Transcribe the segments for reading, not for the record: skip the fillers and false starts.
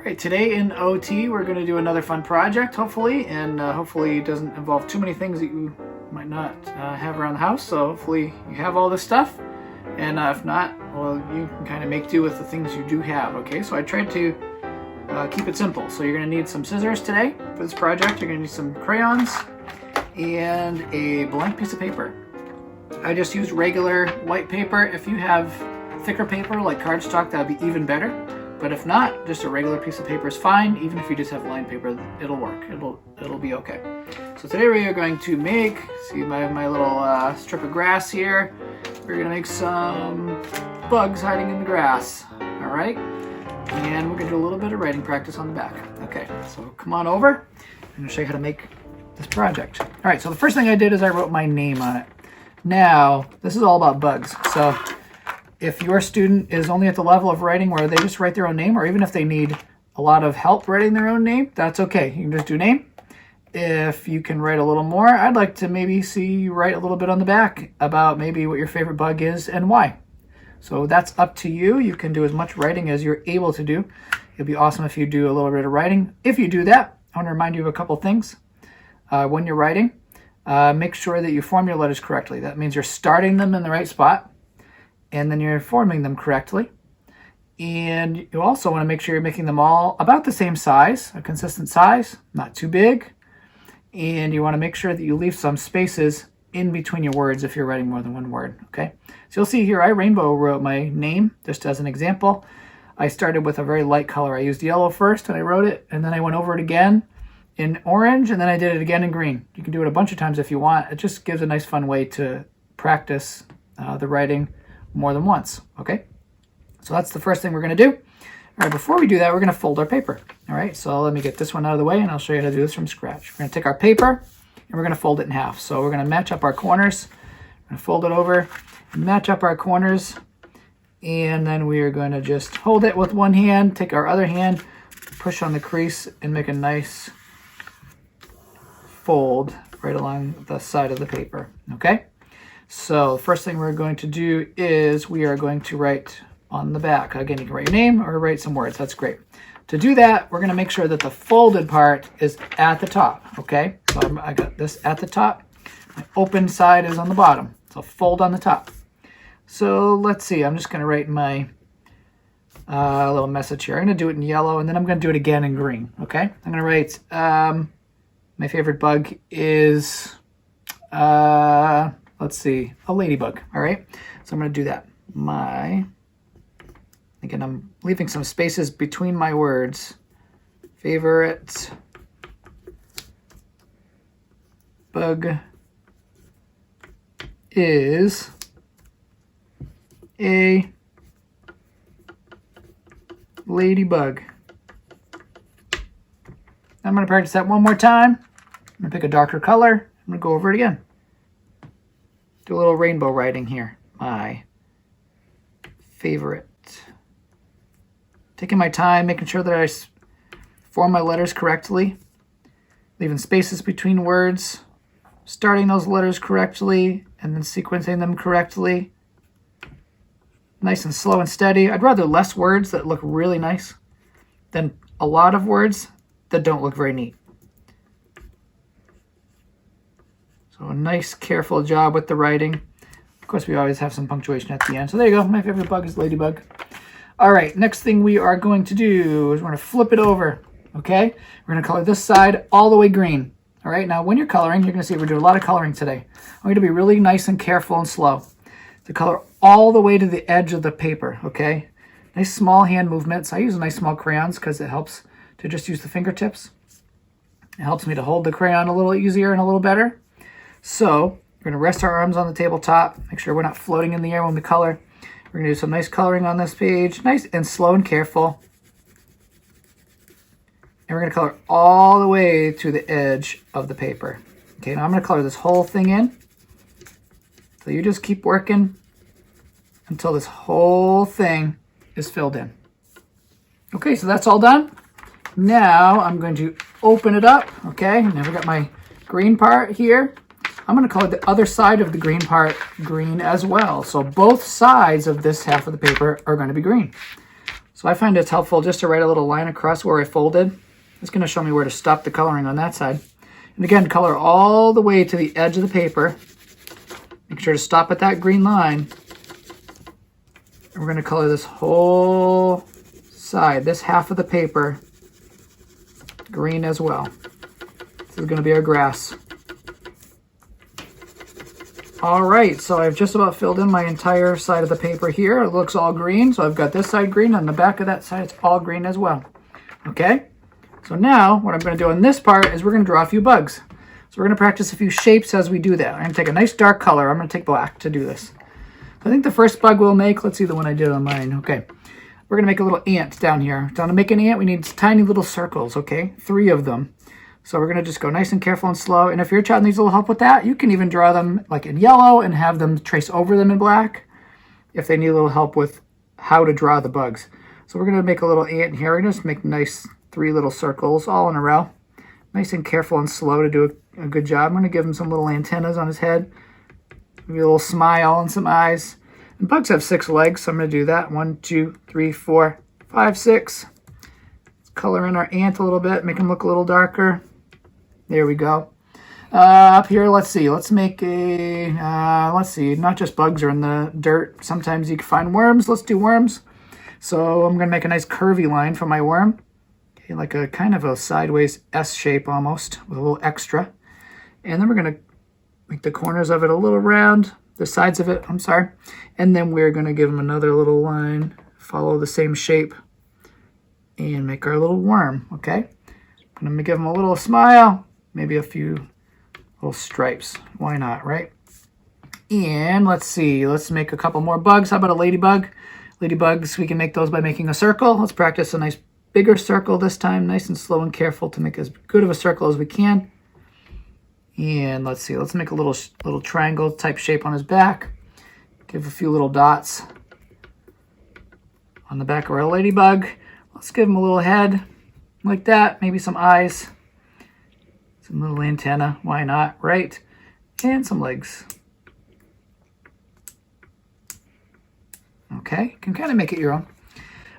Alright, today in OT we're going to do another fun project, hopefully, and hopefully it doesn't involve too many things that you might not have around the house, so hopefully you have all this stuff, and if not, well, you can kind of make do with the things you do have, okay? So I tried to keep it simple. So you're going to need some scissors today for this project, you're going to need some crayons, and a blank piece of paper. I just used regular white paper. If you have thicker paper like cardstock, that would be even better. But if not, just a regular piece of paper is fine. Even if you just have lined paper, it'll work. It'll be okay. So today we are going to make, see my little strip of grass here. We're gonna make some bugs hiding in the grass. All right, and we're gonna do a little bit of writing practice on the back. Okay, so come on over. I'm gonna show you how to make this project. All right, so the first thing I did is I wrote my name on it. Now, this is all about bugs. So if your student is only at the level of writing where they just write their own name, or even if they need a lot of help writing their own name, that's okay. You can just do name. If you can write a little more, I'd like to maybe see you write a little bit on the back about maybe what your favorite bug is and why. So that's up to you. You can do as much writing as you're able to do. It'd be awesome if you do a little bit of writing. If you do that, I want to remind you of a couple things. When you're writing, make sure that you form your letters correctly. That means you're starting them in the right spot, and then you're forming them correctly. And you also want to make sure you're making them all about the same size, a consistent size, not too big. And you want to make sure that you leave some spaces in between your words if you're writing more than one word, okay? So you'll see here, I rainbow wrote my name, just as an example. I started with a very light color. I used yellow first, and I wrote it, and then I went over it again in orange, and then I did it again in green. You can do it a bunch of times if you want. It just gives a nice fun way to practice the writing more than once, okay? So that's the first thing we're gonna do. All right, before we do that, we're gonna fold our paper. All right, so let me get this one out of the way and I'll show you how to do this from scratch. We're gonna take our paper and we're gonna fold it in half. So we're gonna match up our corners. We're gonna fold it over and match up our corners. And then we are gonna just hold it with one hand, take our other hand, push on the crease and make a nice fold right along the side of the paper, okay? So the first thing we're going to do is we are going to write on the back. Again, you can write your name or write some words. That's great. To do that, we're going to make sure that the folded part is at the top, okay? So I got this at the top. My open side is on the bottom. So fold on the top. So let's see. I'm just going to write my little message here. I'm going to do it in yellow, and then I'm going to do it again in green, okay? I'm going to write my favorite bug is... let's see, a ladybug, all right? So I'm gonna do that. Again, I'm leaving some spaces between my words. Favorite bug is a ladybug. I'm gonna practice that one more time. I'm gonna pick a darker color. I'm gonna go over it again. Do a little rainbow writing here. My favorite. Taking my time, making sure that I form my letters correctly. Leaving spaces between words. Starting those letters correctly and then sequencing them correctly. Nice and slow and steady. I'd rather less words that look really nice than a lot of words that don't look very neat. So a nice, careful job with the writing. Of course, we always have some punctuation at the end. So there you go. My favorite bug is ladybug. All right, next thing we are going to do is we're going to flip it over, okay? We're going to color this side all the way green. All right, now when you're coloring, you're going to see we're doing a lot of coloring today. I'm going to be really nice and careful and slow to color all the way to the edge of the paper, okay? Nice small hand movements. I use nice small crayons because it helps to just use the fingertips. It helps me to hold the crayon a little easier and a little better. So we're going to rest our arms on the tabletop, make sure we're not floating in the air when we color. We're going to do some nice coloring on this page, nice and slow and careful. And we're going to color all the way to the edge of the paper. Okay, now I'm going to color this whole thing in. So you just keep working until this whole thing is filled in. Okay, so that's all done. Now I'm going to open it up, okay? Now we got my green part here. I'm going to color the other side of the green part green as well. So both sides of this half of the paper are going to be green. So I find it's helpful just to write a little line across where I folded. It's going to show me where to stop the coloring on that side. And again, color all the way to the edge of the paper. Make sure to stop at that green line. And we're going to color this whole side, this half of the paper, green as well. This is going to be our grass. All right, so I've just about filled in my entire side of the paper here. It looks all green, so I've got this side green. On the back of that side, it's all green as well. Okay, so now what I'm going to do on this part is we're going to draw a few bugs. So we're going to practice a few shapes as we do that. I'm going to take a nice dark color. I'm going to take black to do this. I think the first bug we'll make, let's see the one I did on mine. Okay, we're going to make a little ant down here. To make an ant, we need tiny little circles, okay? 3 of them. So we're going to just go nice and careful and slow. And if your child needs a little help with that, you can even draw them like in yellow and have them trace over them in black if they need a little help with how to draw the bugs. So we're going to make a little ant here. We're going to just make nice 3 little circles all in a row. Nice and careful and slow to do a good job. I'm going to give him some little antennas on his head. Maybe a little smile and some eyes. And bugs have 6 legs, so I'm going to do that. 1, 2, 3, 4, 5, 6. Let's color in our ant a little bit, make him look a little darker. There we go. Up here, let's see. Let's make a, let's see, not just bugs are in the dirt. Sometimes you can find worms. Let's do worms. So I'm going to make a nice curvy line for my worm. Okay, like a kind of a sideways S shape almost with a little extra. And then we're going to make the corners of it a little round, the sides of it, I'm sorry. And then we're going to give them another little line, follow the same shape, and make our little worm, okay? I'm going to give them a little smile. Maybe a few little stripes. Why not, right? And let's see. Let's make a couple more bugs. How about a ladybug? Ladybugs, we can make those by making a circle. Let's practice a nice bigger circle this time. Nice and slow and careful to make as good of a circle as we can. And let's see. Let's make a little triangle type shape on his back. Give a few little dots on the back of our ladybug. Let's give him a little head like that. Maybe some eyes. Some little antenna, why not, right? And some legs. Okay, you can kind of make it your own.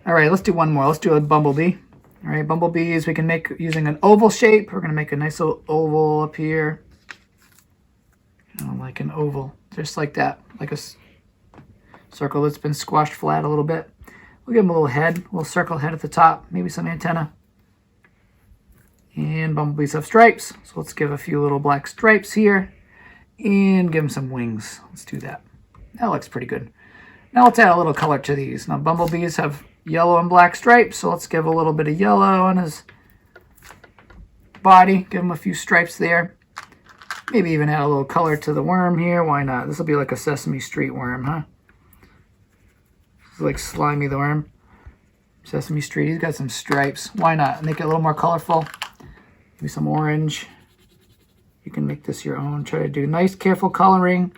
All right, let's do one more. Let's do a bumblebee. All right, bumblebees we can make using an oval shape. We're going to make a nice little oval up here. You know, like an oval, just like that, like a circle that's been squashed flat a little bit. We'll give them a little head, a little circle head at the top, maybe some antenna. And bumblebees have stripes, so let's give a few little black stripes here and give them some wings. Let's do that. That looks pretty good. Now let's add a little color to these. Now bumblebees have yellow and black stripes, so let's give a little bit of yellow on his body. Give him a few stripes there. Maybe even add a little color to the worm here. Why not? This will be like a Sesame Street worm, huh? It's like Slimy the worm. Sesame Street, he's got some stripes. Why not? Make it a little more colorful. Maybe some orange. You can make this your own. Try to do nice, careful coloring.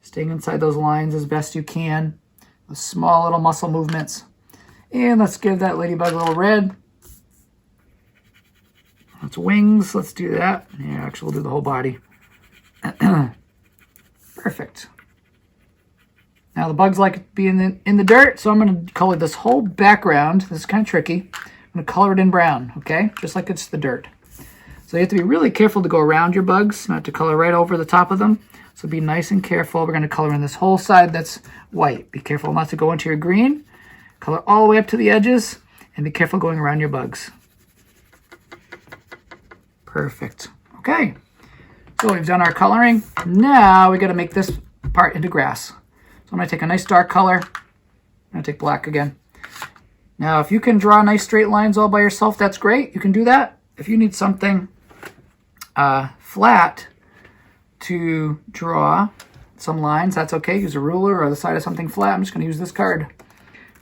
Staying inside those lines as best you can. With small little muscle movements. And let's give that ladybug a little red. That's wings. Let's do that. Yeah, actually, we'll do the whole body. Perfect. Now the bugs like being in the dirt, so I'm going to color this whole background. This is kind of tricky. I'm going to color it in brown, okay? Just like it's the dirt. So you have to be really careful to go around your bugs, not to color right over the top of them. So be nice and careful. We're going to color in this whole side that's white. Be careful not to go into your green. Color all the way up to the edges, and be careful going around your bugs. Perfect. Okay. So we've done our coloring. Now we got to make this part into grass. So I'm going to take a nice dark color. I'm going to take black again. Now, if you can draw nice straight lines all by yourself, that's great. You can do that. If you need something flat to draw some lines, that's okay. Use a ruler or the side of something flat. I'm just going to use this card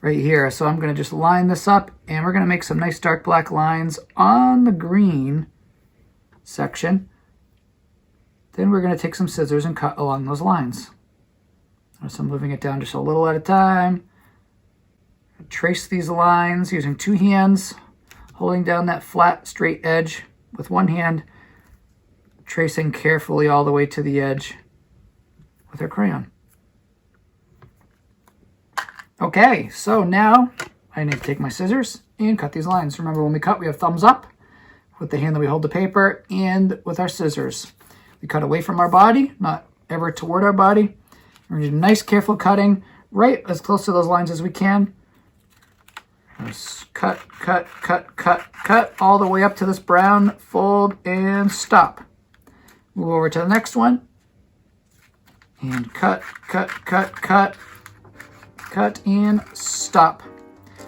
right here. So I'm going to just line this up, and we're going to make some nice dark black lines on the green section. Then we're going to take some scissors and cut along those lines. So I'm moving it down just a little at a time. Trace these lines using 2 hands, holding down that flat, straight edge with one hand, tracing carefully all the way to the edge with our crayon. Okay, so now I need to take my scissors and cut these lines. Remember, when we cut, we have thumbs up with the hand that we hold the paper and with our scissors. We cut away from our body, not ever toward our body. We're going to do nice, careful cutting right as close to those lines as we can. Just cut, cut, cut, cut, cut all the way up to this brown, fold, and stop. Move over to the next one. And cut, cut, cut, cut, cut, and stop.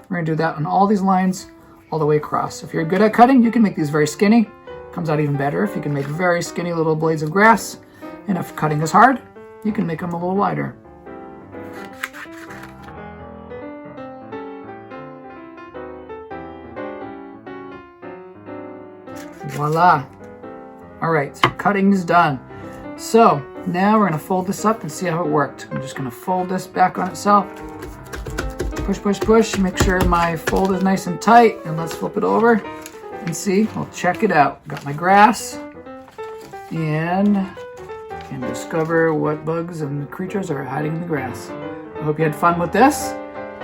We're going to do that on all these lines all the way across. If you're good at cutting, you can make these very skinny. Comes out even better if you can make very skinny little blades of grass. And if cutting is hard, you can make them a little wider. Voila. All right, so cutting is done. So now we're going to fold this up and see how it worked. I'm just going to fold this back on itself. Push, push, push. Make sure my fold is nice and tight. And let's flip it over and see. We'll check it out. Got my grass. And can discover what bugs and creatures are hiding in the grass. I hope you had fun with this.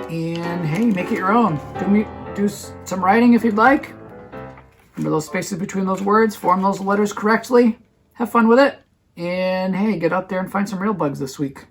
And hey, make it your own. Do some writing if you'd like. Remember those spaces between those words. Form those letters correctly. Have fun with it. And hey, get out there and find some real bugs this week.